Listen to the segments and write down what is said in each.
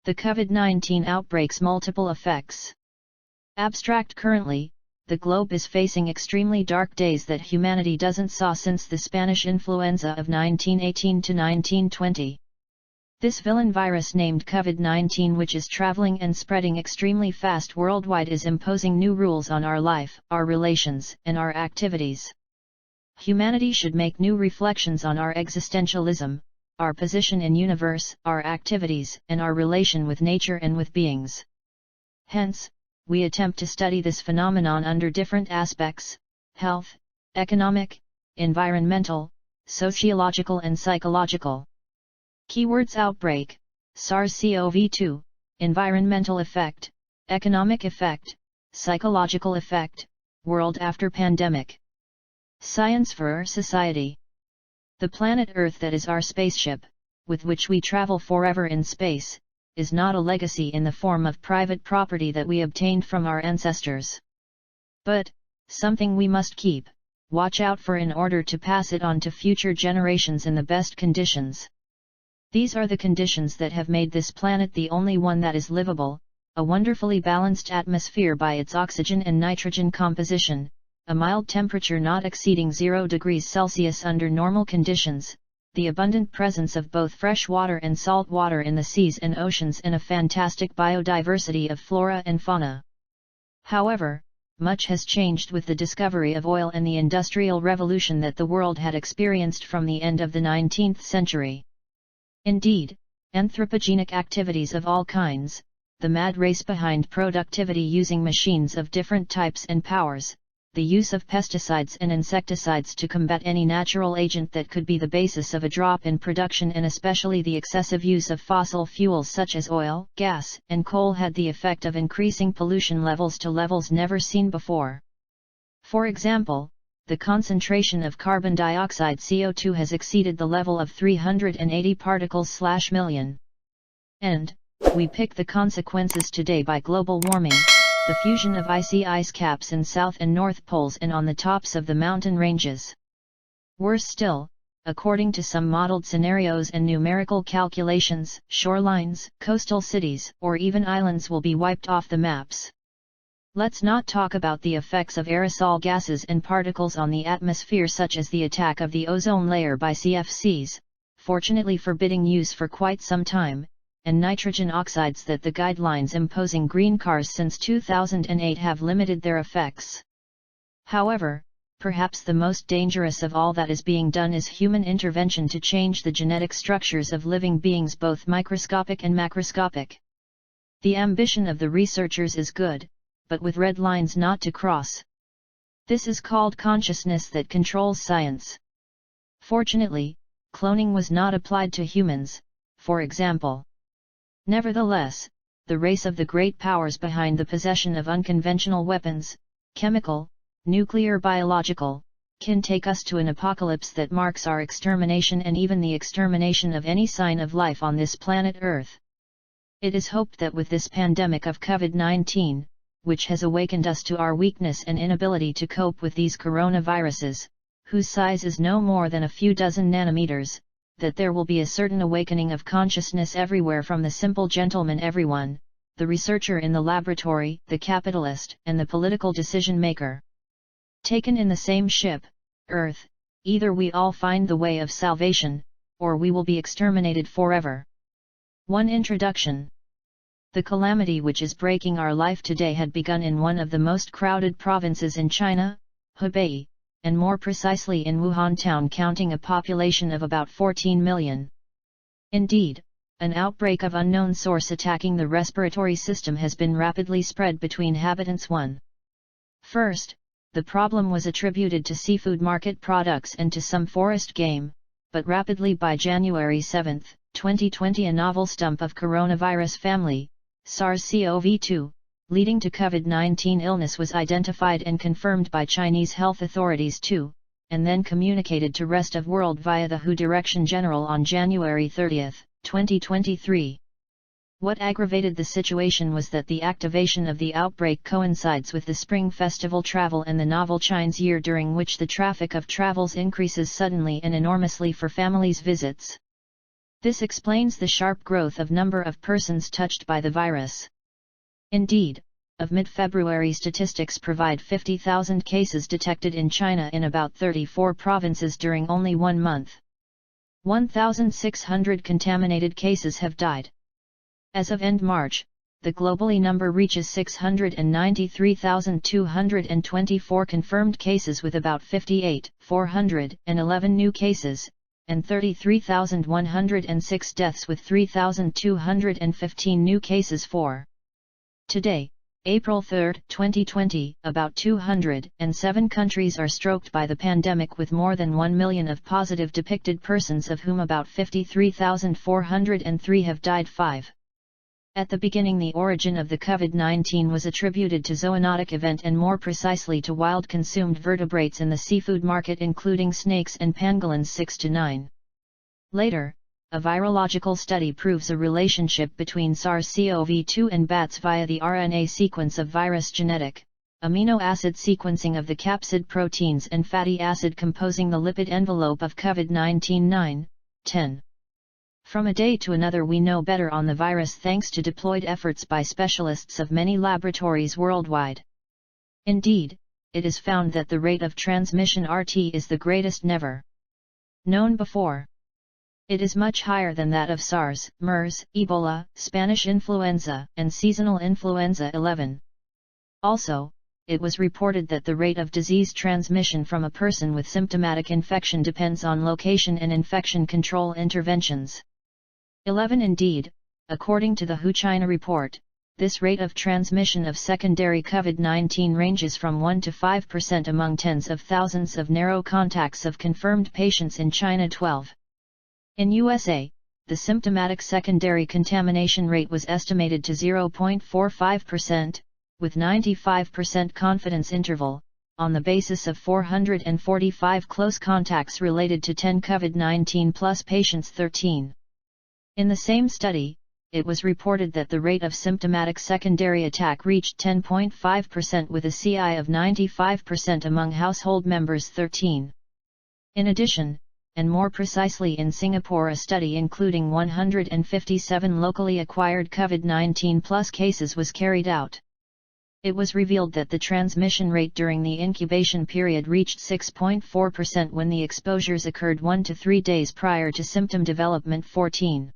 The COVID-19 outbreak's multiple effects. Abstract. Currently, the globe is facing extremely dark days that humanity doesn't saw since the Spanish Influenza of 1918 to 1920. This villain virus named COVID-19, which is traveling and spreading extremely fast worldwide, is imposing new rules on our life, our relations, and our activities. Humanity should make new reflections on our existentialism, our position in universe, our activities, and our relation with nature and with beings. Hence, we attempt to study this phenomenon under different aspects: health, economic, environmental, sociological and psychological. Keywords: outbreak, SARS-CoV-2, environmental effect, economic effect, psychological effect, world after pandemic. Science for society. The planet Earth, that is our spaceship, with which we travel forever in space, is not a legacy in the form of private property that we obtained from our ancestors, but something we must keep, watch out for in order to pass it on to future generations in the best conditions. These are the conditions that have made this planet the only one that is livable: a wonderfully balanced atmosphere by its oxygen and nitrogen composition, a mild temperature not exceeding 0 degrees Celsius under normal conditions, the abundant presence of both fresh water and salt water in the seas and oceans, and a fantastic biodiversity of flora and fauna. However, much has changed with the discovery of oil and the Industrial Revolution that the world had experienced from the end of the 19th century. Indeed, anthropogenic activities of all kinds, the mad race behind productivity using machines of different types and powers, the use of pesticides and insecticides to combat any natural agent that could be the basis of a drop in production, and especially the excessive use of fossil fuels such as oil, gas, and coal, had the effect of increasing pollution levels to levels never seen before. For example, the concentration of carbon dioxide (CO2) has exceeded the level of 380 particles/million. And we pick the consequences today by global warming, the fusion of icy ice caps in South and North Poles and on the tops of the mountain ranges. Worse still, according to some modeled scenarios and numerical calculations, shorelines, coastal cities, or even islands will be wiped off the maps. Let's not talk about the effects of aerosol gases and particles on the atmosphere, such as the attack of the ozone layer by CFCs, fortunately forbidding use for quite some time, and nitrogen oxides that the guidelines imposing green cars since 2008 have limited their effects. However, perhaps the most dangerous of all that is being done is human intervention to change the genetic structures of living beings, both microscopic and macroscopic. The ambition of the researchers is good, but with red lines not to cross. This is called consciousness that controls science. Fortunately, cloning was not applied to humans, for example. Nevertheless, the race of the great powers behind the possession of unconventional weapons, chemical, nuclear, biological, can take us to an apocalypse that marks our extermination and even the extermination of any sign of life on this planet Earth. It is hoped that with this pandemic of COVID-19, which has awakened us to our weakness and inability to cope with these coronaviruses, whose size is no more than a few dozen nanometers, that there will be a certain awakening of consciousness everywhere, from the simple gentleman everyone, the researcher in the laboratory, the capitalist, and the political decision-maker. Taken in the same ship, Earth, either we all find the way of salvation, or we will be exterminated forever. 1. Introduction. The calamity which is breaking our life today had begun in one of the most crowded provinces in China, Hubei, and more precisely in Wuhan town, counting a population of about 14 million. Indeed, an outbreak of unknown source attacking the respiratory system has been rapidly spread between inhabitants. 1. First, the problem was attributed to seafood market products and to some forest game, but rapidly by January 7, 2020, a novel stump of coronavirus family, SARS-CoV-2, leading to COVID-19 illness, was identified and confirmed by Chinese health authorities too, and then communicated to rest of world via the WHO Direction General on January 30, 2023. What aggravated the situation was that the activation of the outbreak coincides with the Spring Festival travel and the novel Chinese Year, during which the traffic of travels increases suddenly and enormously for families' visits. This explains the sharp growth of number of persons touched by the virus. Indeed, of mid-February statistics provide 50,000 cases detected in China in about 34 provinces during only 1 month. 1,600 contaminated cases have died. As of end March, the globally number reaches 693,224 confirmed cases with about 58,411 new cases, and 33,106 deaths with 3,215 new cases for. Today, April 3, 2020, about 207 countries are stroked by the pandemic with more than 1 million of positive depicted persons, of whom about 53,403 have died. 5. At the beginning, the origin of the COVID-19 was attributed to zoonotic event, and more precisely to wild consumed vertebrates in the seafood market, including snakes and pangolins 6 to 9. Later, a virological study proves a relationship between SARS-CoV-2 and bats via the RNA sequence of virus genetic, amino acid sequencing of the capsid proteins and fatty acid composing the lipid envelope of COVID-19. 9, 10. From a day to another we know better on the virus thanks to deployed efforts by specialists of many laboratories worldwide. Indeed, it is found that the rate of transmission RT is the greatest never known before. It is much higher than that of SARS, MERS, Ebola, Spanish influenza, and seasonal influenza 11. Also, it was reported that the rate of disease transmission from a person with symptomatic infection depends on location and infection control interventions. 11. Indeed, according to the WHO China report, this rate of transmission of secondary COVID-19 ranges from 1 to 5% among tens of thousands of narrow contacts of confirmed patients in China. 12. In USA, the symptomatic secondary contamination rate was estimated to 0.45%, with 95% confidence interval, on the basis of 445 close contacts related to 10 COVID-19 plus patients. 13. In the same study, it was reported that the rate of symptomatic secondary attack reached 10.5% with a CI of 95% among household members. 13. In addition, and more precisely in Singapore, a study including 157 locally acquired COVID-19 plus cases was carried out. It was revealed that the transmission rate during the incubation period reached 6.4% when the exposures occurred 1 to 3 days prior to symptom development. 14.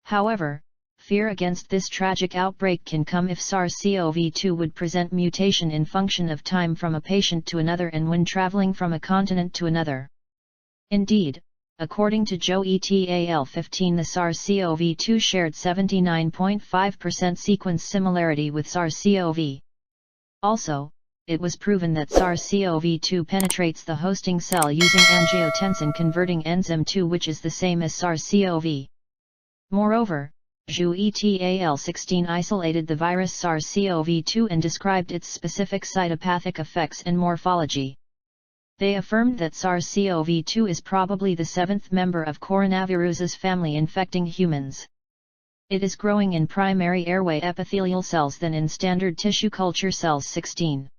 However, fear against this tragic outbreak can come if SARS-CoV-2 would present mutation in function of time from a patient to another and when traveling from a continent to another. Indeed, according to Joe et al. 15, the SARS-CoV-2 shared 79.5% sequence similarity with SARS-CoV. Also, it was proven that SARS-CoV-2 penetrates the hosting cell using angiotensin-converting enzyme 2, which is the same as SARS-CoV. Moreover, Zhu et al. 16 isolated the virus SARS-CoV-2 and described its specific cytopathic effects and morphology. They affirmed that SARS-CoV-2 is probably the 7th member of coronavirus's family infecting humans. It is growing in primary airway epithelial cells than in standard tissue culture cells. 16.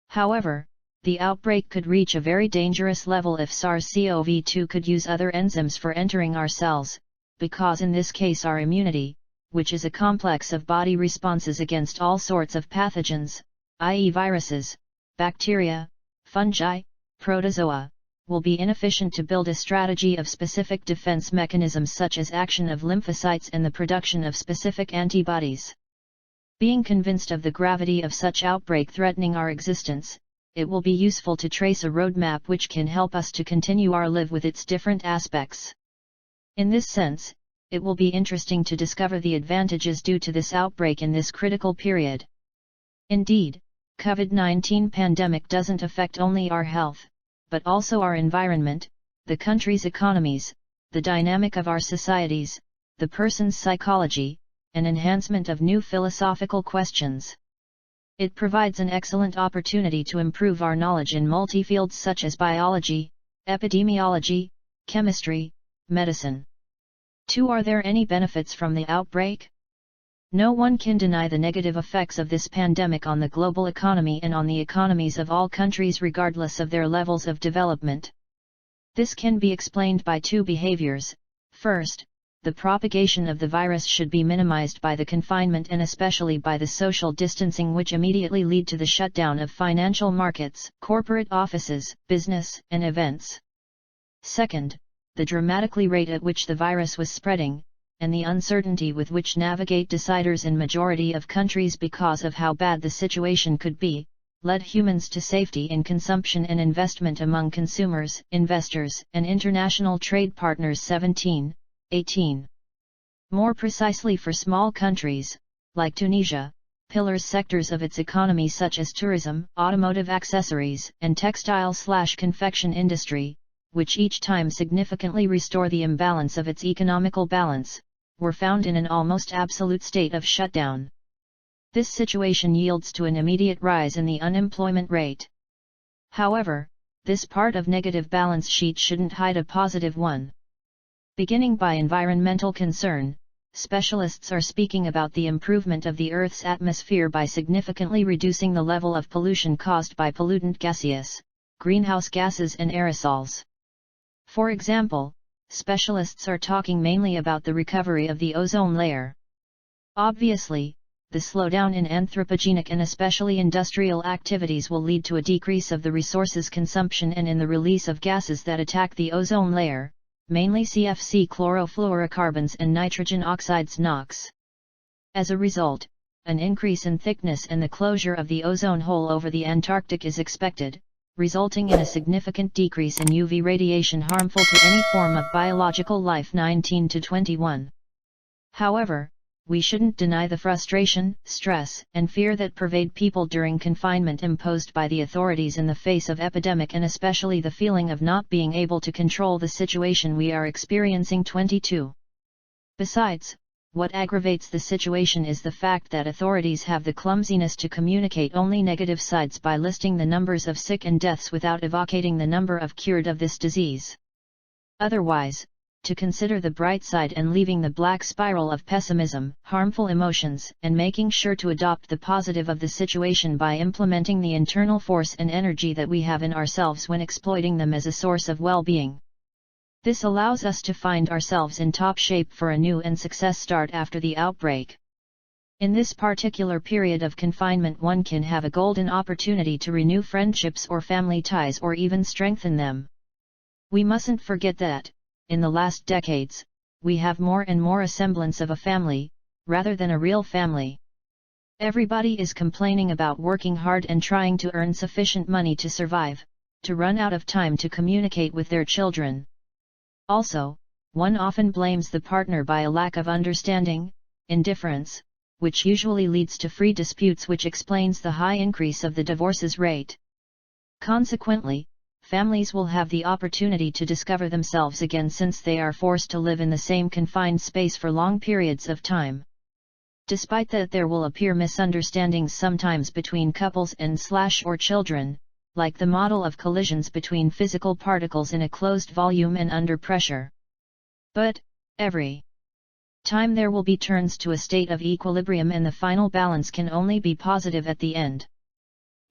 However, the outbreak could reach a very dangerous level if SARS-CoV-2 could use other enzymes for entering our cells, because in this case our immunity, which is a complex of body responses against all sorts of pathogens, i.e. viruses, bacteria, fungi, protozoa, will be inefficient to build a strategy of specific defense mechanisms such as action of lymphocytes and the production of specific antibodies. Being convinced of the gravity of such outbreak threatening our existence, it will be useful to trace a roadmap which can help us to continue our life with its different aspects. In this sense, it will be interesting to discover the advantages due to this outbreak in this critical period. Indeed, COVID-19 pandemic doesn't affect only our health, but also our environment, the country's economies, the dynamic of our societies, the person's psychology, and enhancement of new philosophical questions. It provides an excellent opportunity to improve our knowledge in multi-fields such as biology, epidemiology, chemistry, medicine. 2. Are there any benefits from the outbreak? No one can deny the negative effects of this pandemic on the global economy and on the economies of all countries regardless of their levels of development. This can be explained by 2 behaviors. First, the propagation of the virus should be minimized by the confinement and especially by the social distancing which immediately lead to the shutdown of financial markets, corporate offices, business, and events. Second, the dramatically rate at which the virus was spreading, and the uncertainty with which navigate deciders in majority of countries because of how bad the situation could be, led humans to safety in consumption and investment among consumers, investors, and international trade partners. 1718. More precisely for small countries, like Tunisia, pillars sectors of its economy such as tourism, automotive accessories, and textile/confection industry, which each time significantly restore the imbalance of its economical balance, were found in an almost absolute state of shutdown. This situation yields to an immediate rise in the unemployment rate. However, this part of negative balance sheet shouldn't hide a positive one. Beginning by environmental concern, specialists are speaking about the improvement of the Earth's atmosphere by significantly reducing the level of pollution caused by pollutant gaseous, greenhouse gases and aerosols. For example, specialists are talking mainly about the recovery of the ozone layer. Obviously, the slowdown in anthropogenic and especially industrial activities will lead to a decrease of the resources consumption and in the release of gases that attack the ozone layer, mainly CFC chlorofluorocarbons and nitrogen oxides NOx. As a result, an increase in thickness and the closure of the ozone hole over the Antarctic is expected, resulting in a significant decrease in UV radiation harmful to any form of biological life. 19-21. However, we shouldn't deny the frustration, stress, and fear that pervade people during confinement imposed by the authorities in the face of epidemic and especially the feeling of not being able to control the situation we are experiencing. 22. Besides, what aggravates the situation is the fact that authorities have the clumsiness to communicate only negative sides by listing the numbers of sick and deaths without evocating the number of cured of this disease. Otherwise, to consider the bright side and leaving the black spiral of pessimism, harmful emotions, and making sure to adopt the positive of the situation by implementing the internal force and energy that we have in ourselves when exploiting them as a source of well-being. This allows us to find ourselves in top shape for a new and success start after the outbreak. In this particular period of confinement, one can have a golden opportunity to renew friendships or family ties or even strengthen them. We mustn't forget that, in the last decades, we have more and more a semblance of a family, rather than a real family. Everybody is complaining about working hard and trying to earn sufficient money to survive, to run out of time to communicate with their children. Also, one often blames the partner by a lack of understanding, indifference, which usually leads to free disputes, which explains the high increase of the divorces rate. Consequently, families will have the opportunity to discover themselves again since they are forced to live in the same confined space for long periods of time. Despite that, there will appear misunderstandings sometimes between couples and/or children, like the model of collisions between physical particles in a closed volume and under pressure. But, every time there will be turns to a state of equilibrium and the final balance can only be positive at the end.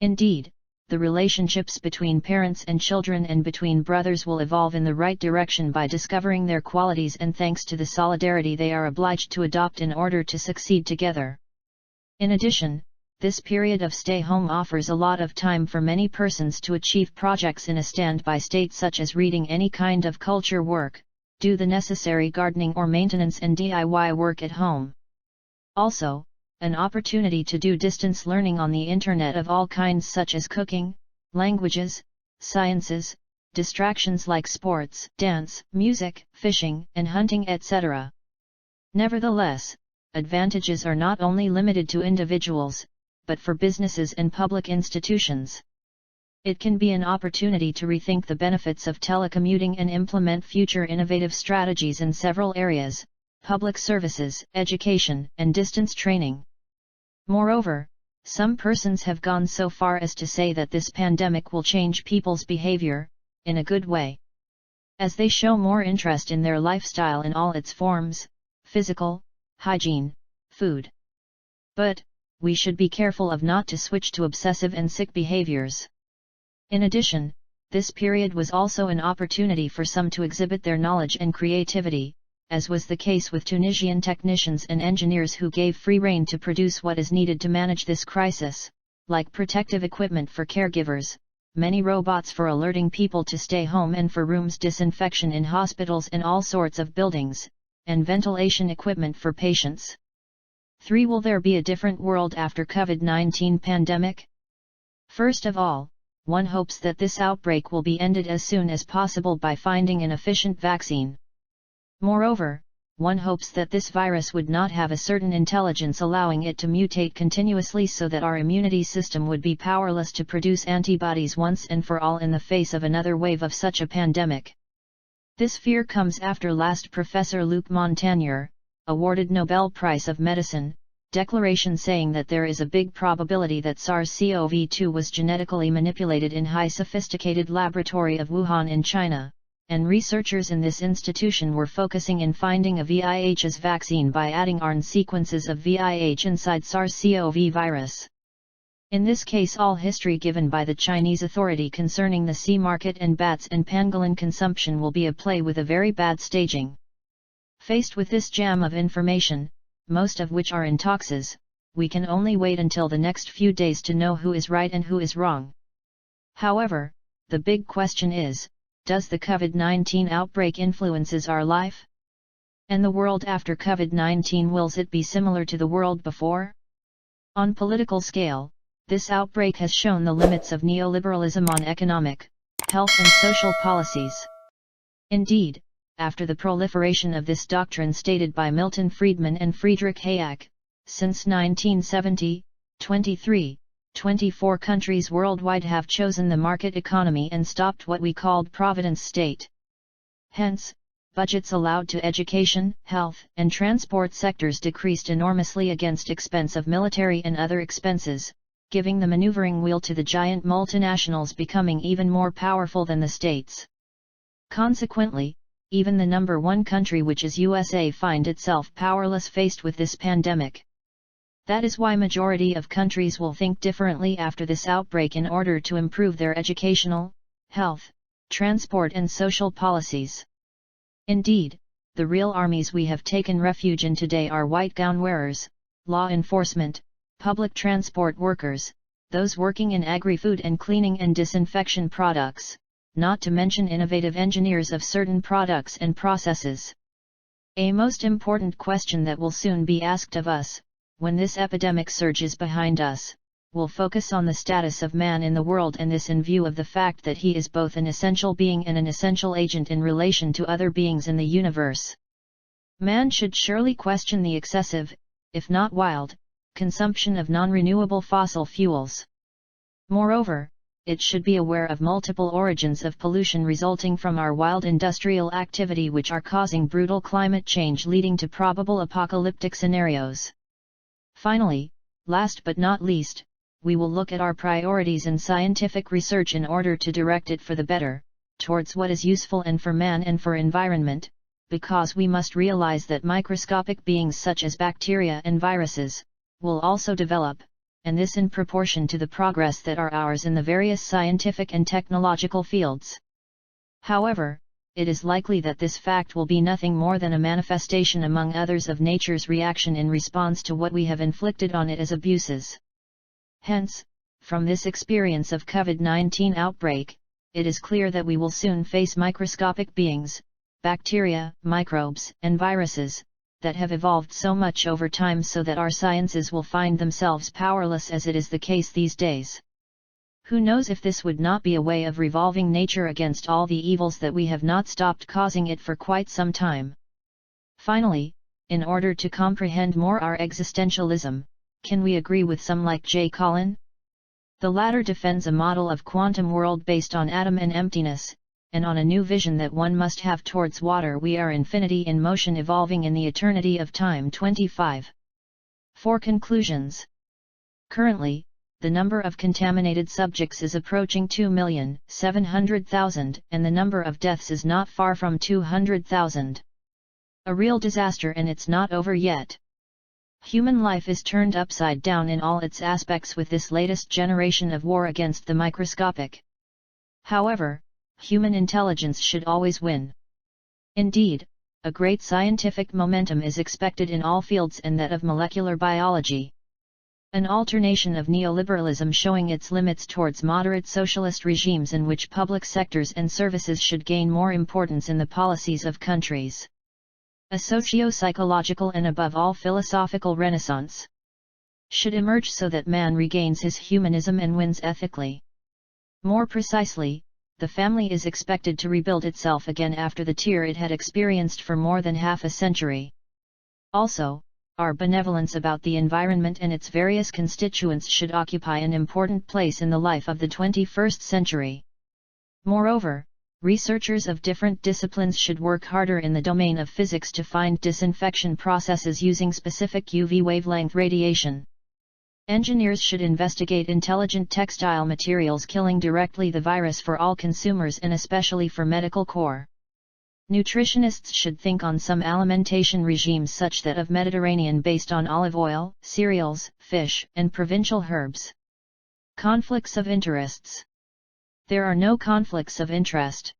Indeed, the relationships between parents and children and between brothers will evolve in the right direction by discovering their qualities and thanks to the solidarity they are obliged to adopt in order to succeed together. In addition, this period of stay-home offers a lot of time for many persons to achieve projects in a standby state, such as reading any kind of culture work, do the necessary gardening or maintenance and DIY work at home. Also, an opportunity to do distance learning on the internet of all kinds such as cooking, languages, sciences, distractions like sports, dance, music, fishing, and hunting, etc. Nevertheless, advantages are not only limited to individuals, but for businesses and public institutions. It can be an opportunity to rethink the benefits of telecommuting and implement future innovative strategies in several areas: public services, education, and distance training. Moreover, some persons have gone so far as to say that this pandemic will change people's behavior, in a good way. As they show more interest in their lifestyle in all its forms, physical, hygiene, food. But, we should be careful of not to switch to obsessive and sick behaviors. In addition, this period was also an opportunity for some to exhibit their knowledge and creativity, as was the case with Tunisian technicians and engineers who gave free rein to produce what is needed to manage this crisis, like protective equipment for caregivers, many robots for alerting people to stay home and for rooms disinfection in hospitals and all sorts of buildings, and ventilation equipment for patients. 3. Will there be a different world after COVID-19 pandemic? First of all, one hopes that this outbreak will be ended as soon as possible by finding an efficient vaccine. Moreover, one hopes that this virus would not have a certain intelligence allowing it to mutate continuously so that our immunity system would be powerless to produce antibodies once and for all in the face of another wave of such a pandemic. This fear comes after last Professor Luc Montagnier, awarded Nobel Prize of Medicine, declaration saying that there is a big probability that SARS-CoV-2 was genetically manipulated in high sophisticated laboratory of Wuhan in China, and researchers in this institution were focusing in finding a VIH's vaccine by adding RNA sequences of VIH inside SARS-CoV virus. In this case, all history given by the Chinese authority concerning the sea market and bats and pangolin consumption will be a play with a very bad staging. Faced with this jam of information, most of which are intoxes, we can only wait until the next few days to know who is right and who is wrong. However, the big question is, does the COVID-19 outbreak influences our life? And the world after COVID-19, will it be similar to the world before? On political scale, this outbreak has shown the limits of neoliberalism on economic, health and social policies. Indeed, after the proliferation of this doctrine stated by Milton Friedman and Friedrich Hayek, since 1970, 24 countries worldwide have chosen the market economy and stopped what we called providence state. Hence, budgets allowed to education, health, and transport sectors decreased enormously against expense of military and other expenses, giving the maneuvering wheel to the giant multinationals becoming even more powerful than the states. Consequently, even the number one country, which is USA, find itself powerless faced with this pandemic. That is why majority of countries will think differently after this outbreak in order to improve their educational, health, transport and social policies. Indeed, the real armies we have taken refuge in today are white gown wearers, law enforcement, public transport workers, those working in agri-food and cleaning and disinfection products, not to mention innovative engineers of certain products and processes. A most important question that will soon be asked of us, when this epidemic surge is behind us, will focus on the status of man in the world, and this in view of the fact that he is both an essential being and an essential agent in relation to other beings in the universe. Man should surely question the excessive, if not wild, consumption of non-renewable fossil fuels. Moreover, it should be aware of multiple origins of pollution resulting from our wild industrial activity, which are causing brutal climate change leading to probable apocalyptic scenarios. Finally, last but not least, we will look at our priorities in scientific research in order to direct it for the better, towards what is useful and for man and for environment, because we must realize that microscopic beings such as bacteria and viruses will also develop, and this in proportion to the progress that are ours in the various scientific and technological fields. However, it is likely that this fact will be nothing more than a manifestation among others of nature's reaction in response to what we have inflicted on it as abuses. Hence, from this experience of COVID-19 outbreak, it is clear that we will soon face microscopic beings, bacteria, microbes, and viruses, that have evolved so much over time so that our sciences will find themselves powerless, as it is the case these days. Who knows if this would not be a way of revolving nature against all the evils that we have not stopped causing it for quite some time. Finally, in order to comprehend more our existentialism, can we agree with some like J. Collin? The latter defends a model of quantum world based on atom and emptiness, and on a new vision that one must have towards water. We are infinity in motion, evolving in the eternity of time. 25. For conclusions. Currently, the number of contaminated subjects is approaching 2,700,000, and the number of deaths is not far from 200,000. A real disaster, and it's not over yet. Human life is turned upside down in all its aspects with this latest generation of war against the microscopic. However, human intelligence should always win. Indeed, a great scientific momentum is expected in all fields and that of molecular biology. An alternation of neoliberalism showing its limits towards moderate socialist regimes in which public sectors and services should gain more importance in the policies of countries. A socio-psychological and above all philosophical renaissance should emerge so that man regains his humanism and wins ethically. More precisely, the family is expected to rebuild itself again after the tear it had experienced for more than half a century. Also, our benevolence about the environment and its various constituents should occupy an important place in the life of the 21st century. Moreover, researchers of different disciplines should work harder in the domain of physics to find disinfection processes using specific UV wavelength radiation. Engineers should investigate intelligent textile materials killing directly the virus for all consumers and especially for medical corps. Nutritionists should think on some alimentation regimes such that of Mediterranean based on olive oil, cereals, fish, and provincial herbs. Conflicts of interests. There are no conflicts of interest.